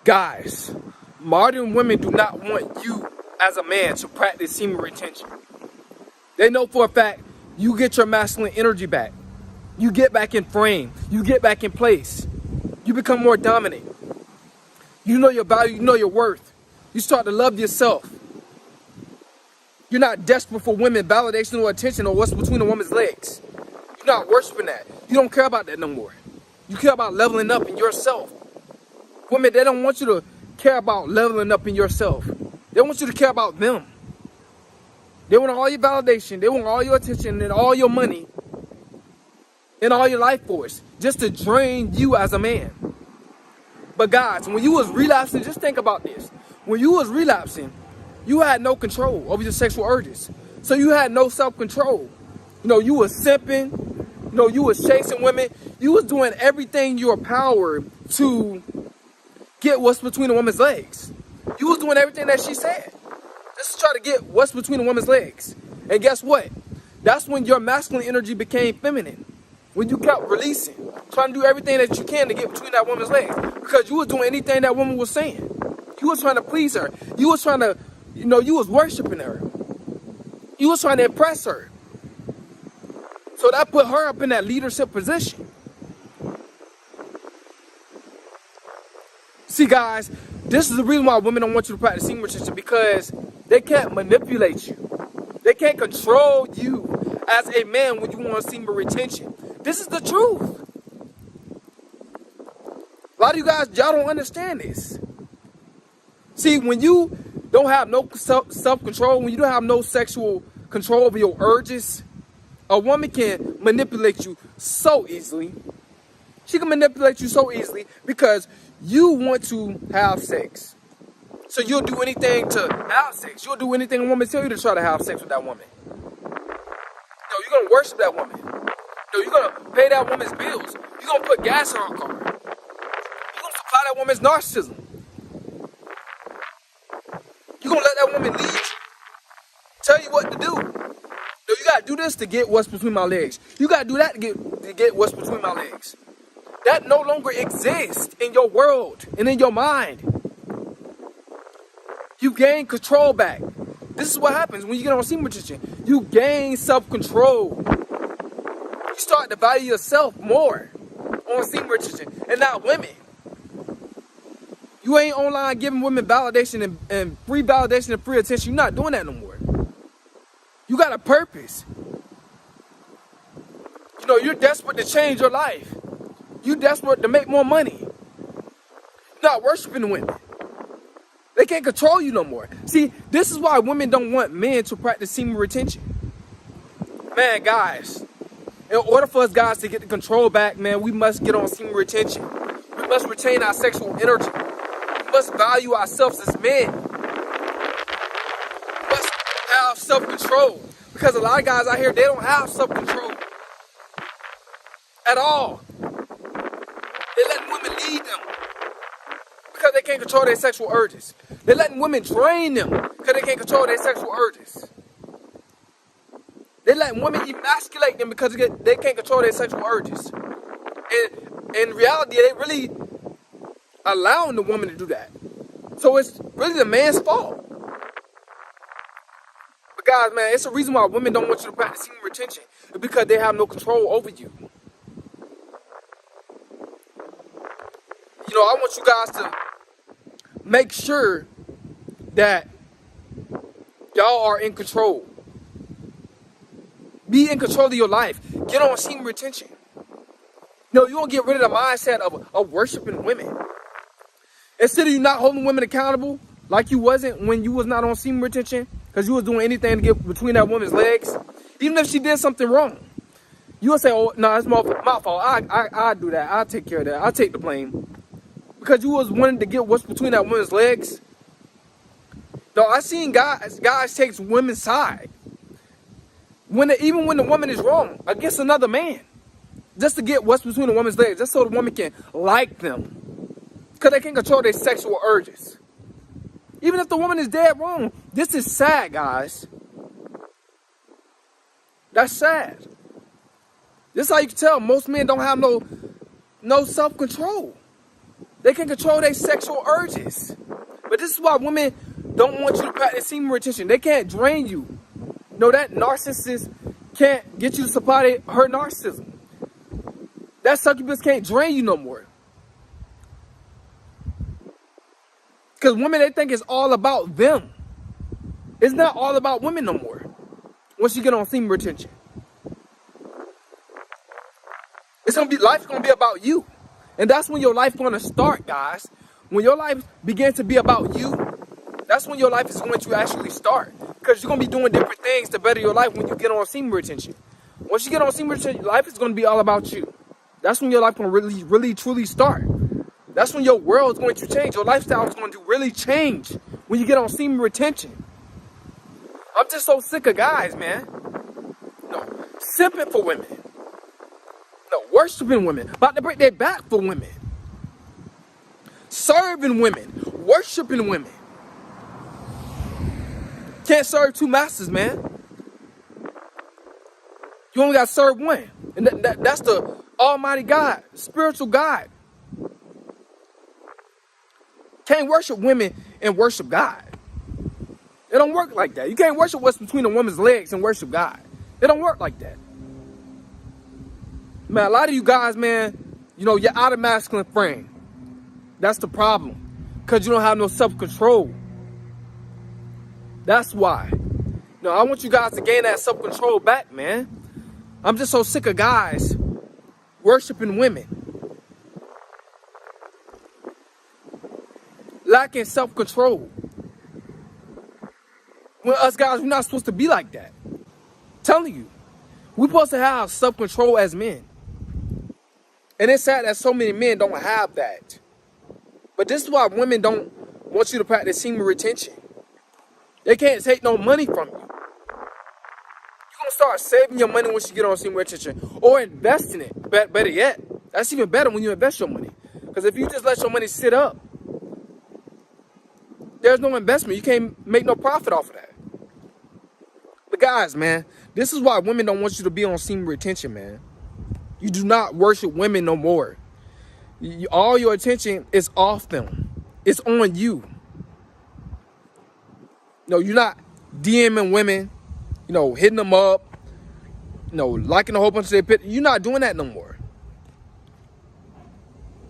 Guys, modern women do not want you as a man to practice semen retention. They know for a fact you get your masculine energy back. You get back in frame. You get back in place. You become more dominant. You know your value. You know your worth. You start to love yourself. You're not desperate for women validation or attention or what's between a woman's legs. You're not worshiping that. You don't care about that no more. You care about leveling up in yourself. Women, they don't want you to care about leveling up in yourself. They want you to care about them. They want all your validation. They want all your attention and all your money and all your life force just to drain you as a man. But guys, when you was relapsing, just think about this. When you was relapsing, you had no control over your sexual urges. So you had no self-control. You know, you was simping. You know, you was chasing women. You was doing everything in your power to get what's between a woman's legs. You was doing everything that she said. Just to try to get what's between a woman's legs. And guess what? That's when your masculine energy became feminine. When you kept releasing, trying to do everything that you can to get between that woman's legs. Because you was doing anything that woman was saying. You was trying to please her. You was trying to, you was worshiping her. You was trying to impress her. So that put her up in that leadership position. See, guys, this is the reason why women don't want you to practice semen retention, because they can't manipulate you. They can't control you as a man when you want semen retention. This is the truth. A lot of you guys, y'all don't understand this. See, when you don't have no self-control, when you don't have no sexual control over your urges, a woman can manipulate you so easily. She can manipulate you so easily because you want to have sex. So you'll do anything to have sex. You'll do anything a woman tell you to try to have sex with that woman. You're going to worship that woman. You're going to pay that woman's bills. You're going to put gas in her car. You're going to supply that woman's narcissism. You're going to let that woman lead you. Tell you what to do. You got to do this to get what's between my legs. You got to do that to get what's between my legs. That no longer exists in your world and in your mind. You gain control back. This is what happens when you get on semen retention. You gain self-control. You start to value yourself more on semen retention and not women. You ain't online giving women validation and free validation and free attention. You're not doing that no more. You got a purpose. You're desperate to change your life. You're desperate to make more money. You're not worshiping women. They can't control you no more. See, this is why women don't want men to practice semen retention. Man, guys, in order for us guys to get the control back, man, we must get on semen retention. We must retain our sexual energy. We must value ourselves as men. We must have self-control. Because a lot of guys out here, they don't have self-control at all. They letting women lead them because they can't control their sexual urges. They're letting women drain them because they can't control their sexual urges. They're letting women emasculate them because they can't control their sexual urges. And in reality, they really allowing the woman to do that. So it's really the man's fault. But guys, man, it's a reason why women don't want you to practice semen retention. It's because they have no control over you. I want you guys to make sure that y'all are in control. Be in control of your life. Get on semen retention. You won't get rid of the mindset of worshiping women. Instead of you not holding women accountable like you wasn't when you was not on semen retention, because you was doing anything to get between that woman's legs, even if she did something wrong, you would say, oh, no, it's my fault. I'll do that. I'll take care of that. I'll take the blame. Because you was wanting to get what's between that woman's legs. I seen guys take women's side. Even when the woman is wrong against another man. Just to get what's between the woman's legs. Just so the woman can like them. Because they can't control their sexual urges. Even if the woman is dead wrong. This is sad, guys. That's sad. This is how you can tell most men don't have no self-control. They can control their sexual urges. But this is why women don't want you to practice semen retention. They can't drain you. No, that narcissist can't get you to supply her narcissism. That succubus can't drain you no more. Because women, they think it's all about them. It's not all about women no more. Once you get on semen retention. Life's gonna be about you. And that's when your life's gonna start, guys. When your life begins to be about you, that's when your life is going to actually start. Because you're gonna be doing different things to better your life when you get on semen retention. Once you get on semen retention, life is gonna be all about you. That's when your life gonna really, really, truly start. That's when your world is going to change. Your lifestyle is going to really change when you get on semen retention. I'm just so sick of guys, man. No, simping for women. No, worshiping women. About to break their back for women. Serving women. Worshiping women. Can't serve two masters, man. You only got to serve one. And that's the Almighty God, spiritual God. Can't worship women and worship God. It don't work like that. You can't worship what's between a woman's legs and worship God. It don't work like that. Man, a lot of you guys, man, you know, you're out of masculine frame. That's the problem. Because you don't have no self-control. That's why. No, I want you guys to gain that self-control back, man. I'm just so sick of guys worshiping women. Lacking self-control. When us guys, we're not supposed to be like that. I'm telling you. We're supposed to have self-control as men. And it's sad that so many men don't have that. But this is why women don't want you to practice semen retention. They can't take no money from you. You're going to start saving your money once you get on semen retention. Or investing it. Better yet. That's even better when you invest your money. Because if you just let your money sit up, there's no investment. You can't make no profit off of that. But guys, man, this is why women don't want you to be on semen retention, man. You do not worship women no more. All your attention is off them. It's on you. No, you're not DMing women, you know, hitting them up, you know, liking a whole bunch of their pictures. You're not doing that no more.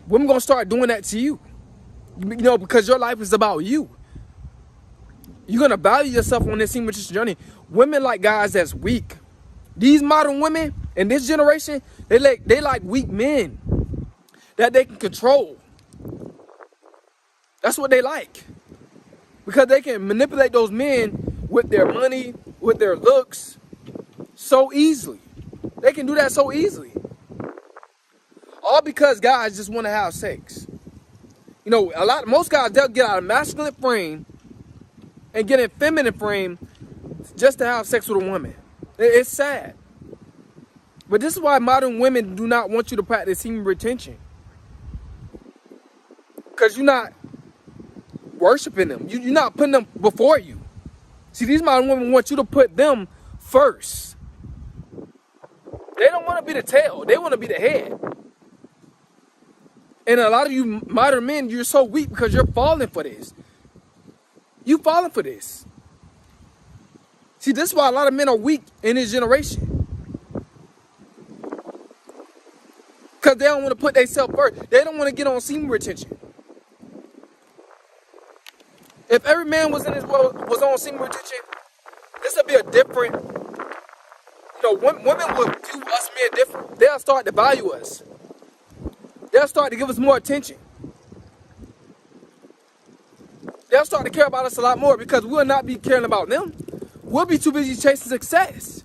Women gonna start doing that to you. You know, because your life is about you. You're gonna value yourself on this semen retention journey. Women like guys that's weak. These modern women in this generation, they like weak men that they can control. That's what they like. Because they can manipulate those men with their money, with their looks, so easily. They can do that so easily. All because guys just want to have sex. You know, most guys, they'll get out of masculine frame and get in feminine frame just to have sex with a woman. It's sad. But this is why modern women do not want you to practice semen retention. Because you're not worshiping them. You're not putting them before you. See, these modern women want you to put them first. They don't want to be the tail. They want to be the head. And a lot of you modern men, you're so weak because you're falling for this. You falling for this. See, this is why a lot of men are weak in this generation. Because they don't want to put themselves first. They don't want to get on semen retention. If every man was in this world was on semen retention, this would be a different, you know, women would view us men different. They'll start to value us. They'll start to give us more attention. They'll start to care about us a lot more because we'll not be caring about them. We'll be too busy chasing success.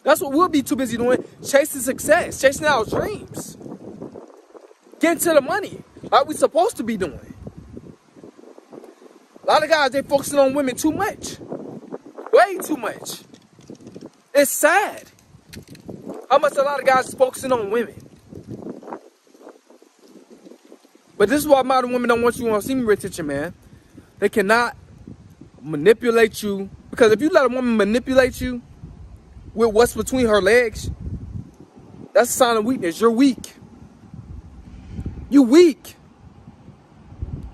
That's what we'll be too busy doing, chasing success, chasing our dreams. Getting to the money like we're supposed to be doing. A lot of guys, they focusing on women too much. Way too much. It's sad how much a lot of guys is focusing on women. But this is why modern women don't want you on semen retention, man. They cannot manipulate you. Because if you let a woman manipulate you with what's between her legs, that's a sign of weakness. You're weak. You weak.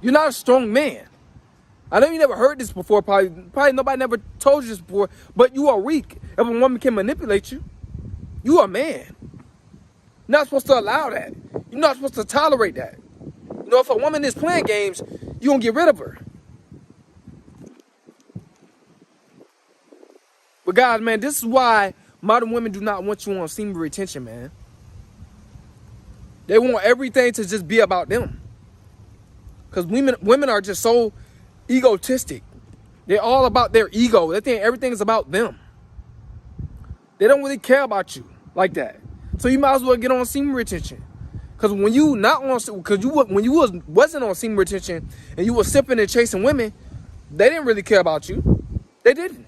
You're not a strong man. I know you never heard this before, probably nobody never told you this before, but you are weak. If a woman can manipulate you, you are a man. You're not supposed to allow that. You're not supposed to tolerate that. You know, if a woman is playing games, you're going to get rid of her. But guys, man, this is why modern women do not want you on semen retention, man. They want everything to just be about them. Because women are just so egotistic. They're all about their ego. They think everything is about them. They don't really care about you like that. So you might as well get on semen retention. Because when you when you wasn't on semen retention and you were sipping and chasing women, they didn't really care about you. They didn't.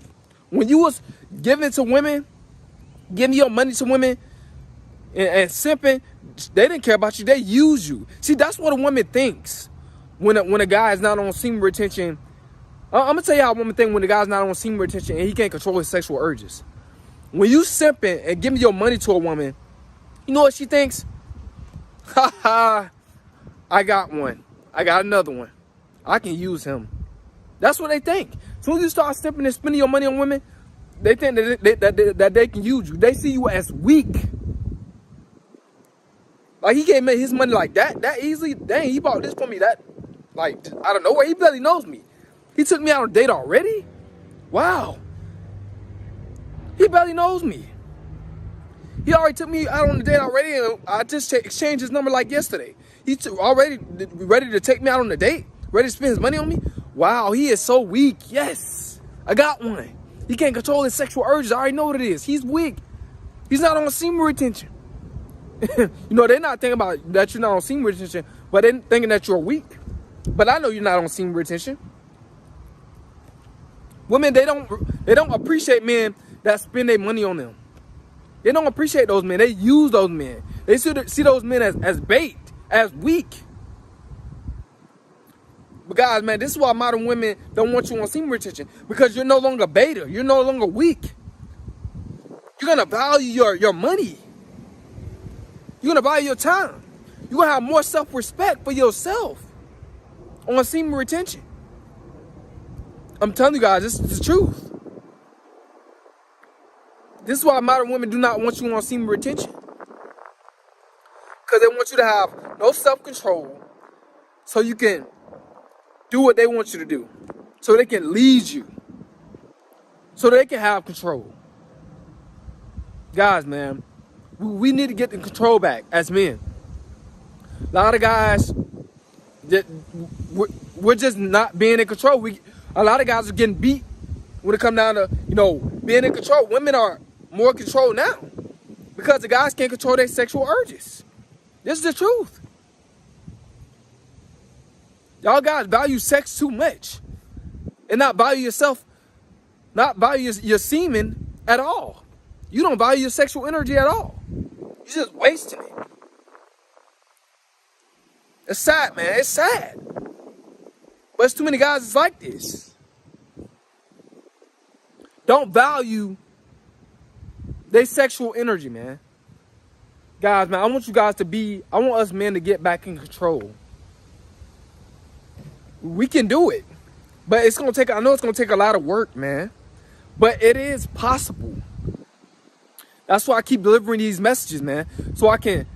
When you was giving to women, giving your money to women and simping, they didn't care about you. They used you. See, that's what a woman thinks when a guy is not on semen retention. I'm gonna tell you how a woman thinks when the guy's not on semen retention and he can't control his sexual urges. When you simping and giving your money to a woman, you know what she thinks? Ha ha, I got one. I got another one. I can use him. That's what they think. As soon as you start simping and spending your money on women, they think that they can use you. They see you as weak. Like, he can't make his money like that easily. Dang, he bought this for me out of nowhere. He barely knows me. He took me out on a date already? Wow. He barely knows me. He already took me out on a date already, and I just exchanged his number like yesterday. He's already ready to take me out on a date? Ready to spend his money on me? Wow, he is so weak. Yes, I got one. He can't control his sexual urges. I already know what it is. He's weak. He's not on semen retention. You know, they're not thinking about that you're not on semen retention, but they're thinking that you're weak. But I know you're not on semen retention. Women, they don't appreciate men that spend their money on them. They don't appreciate those men. They use those men. They see those men as bait, as weak. But guys, man, this is why modern women don't want you on semen retention. Because you're no longer beta. You're no longer weak. You're going to value your money. You're going to value your time. You're going to have more self-respect for yourself on semen retention. I'm telling you guys, this is the truth. This is why modern women do not want you on semen retention. Because they want you to have no self-control so you can do what they want you to do. So they can lead you. So they can have control. Guys, man, we need to get the control back as men. A lot of guys, we're just not being in control. A lot of guys are getting beat when it comes down to, being in control. Women are more controlled now because the guys can't control their sexual urges. This is the truth. Y'all guys value sex too much and not value yourself, not value your semen at all. You don't value your sexual energy at all. You're just wasting it. It's sad, man. It's sad. But it's too many guys that's like this. Don't value their sexual energy, man. Guys, man, I want us men to get back in control. We can do it. But I know it's going to take a lot of work, man. But it is possible. That's why I keep delivering these messages, man. So I can,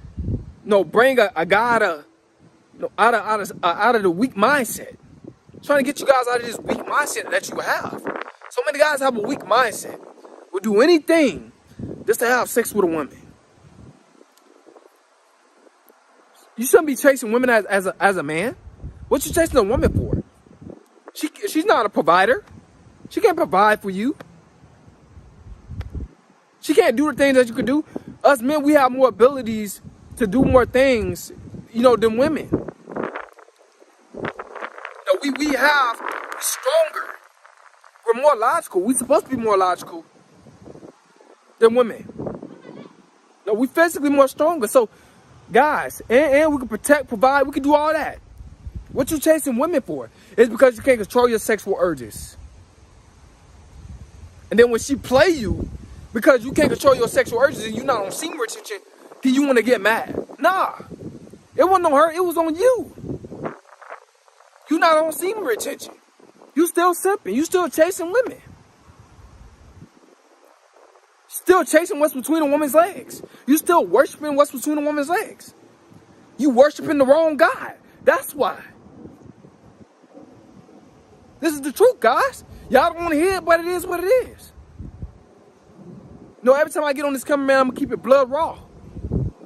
bring a guy out of the weak mindset. Trying to get you guys out of this weak mindset that you have. So many guys have a weak mindset. Will do anything just to have sex with a woman. You shouldn't be chasing women as a man. What you chasing a woman for? She's not a provider. She can't provide for you. She can't do the things that you can do. Us men, we have more abilities to do more things, than women. We have stronger. We're more logical. We're supposed to be more logical than women. We're physically more stronger. So, guys, and we can protect, provide, we can do all that. What you chasing women for? It's because you can't control your sexual urges. And then when she play you, because you can't control your sexual urges and you're not on semen retention, then you want to get mad. Nah. It wasn't on her. It was on you. you're not on semen retention. You still simping. You still chasing women. Still chasing what's between a woman's legs. You still worshiping what's between a woman's legs. You worshiping the wrong God. That's why. This is the truth, guys. Y'all don't want to hear it, but it is what it is. You know, every time I get on this camera, man, I'm going to keep it blood raw.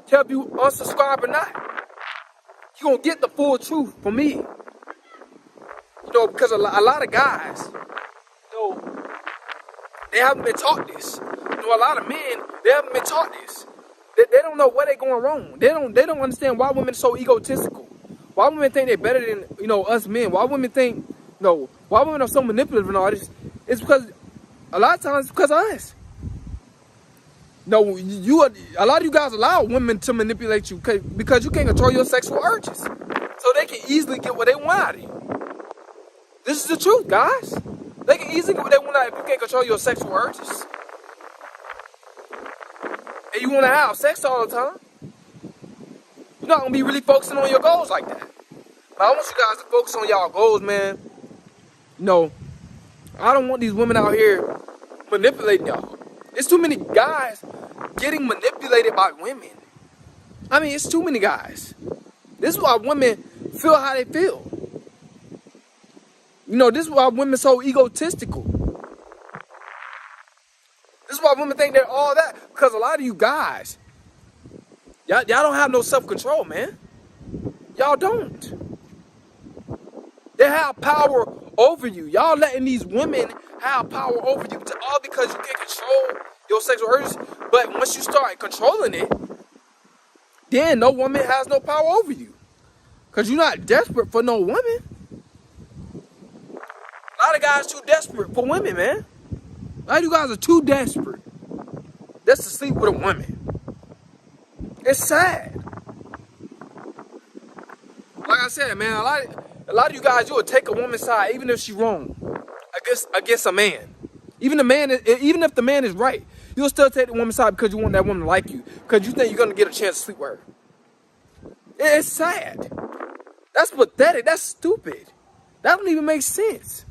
Tell you unsubscribe or not. You're going to get the full truth from me. You know, because a lot of guys, you know, they haven't been taught this. You know, a lot of men, they haven't been taught this. They don't know where they're going wrong. They don't understand why women are so egotistical. Why women think they're better than, you know, us men. Why women think, you know, why women are so manipulative and all this. It's because, a lot of times, it's because of us. No, a lot of you guys allow women to manipulate you because you can't control your sexual urges. So they can easily get what they want out of you. This is the truth, guys. They can easily get what they want out of you if you can't control your sexual urges. And you want to have sex all the time. You're not going to be really focusing on your goals like that. But I want you guys to focus on y'all goals, man. No, I don't want these women out here manipulating y'all. There's too many guys getting manipulated by women. I mean, it's too many guys. This is why women feel how they feel. You know, this is why women are so egotistical. This is why women think they're all that. Because a lot of you guys, y'all don't have no self-control, man. Y'all don't. They have power over you. Y'all letting these women have power over you all because you can't control your sexual urges. But once you start controlling it, then no woman has no power over you. Because you're not desperate for no woman. A lot of guys too desperate for women, man. A lot of you guys are too desperate just to sleep with a woman. It's sad. Like I said, man, a lot of you guys, you will take a woman's side even if she's wrong against a man. Even if the man is right, you'll still take the woman's side because you want that woman to like you. Because you think you're going to get a chance to sleep with her. It's sad. That's pathetic. That's stupid. That don't even make sense.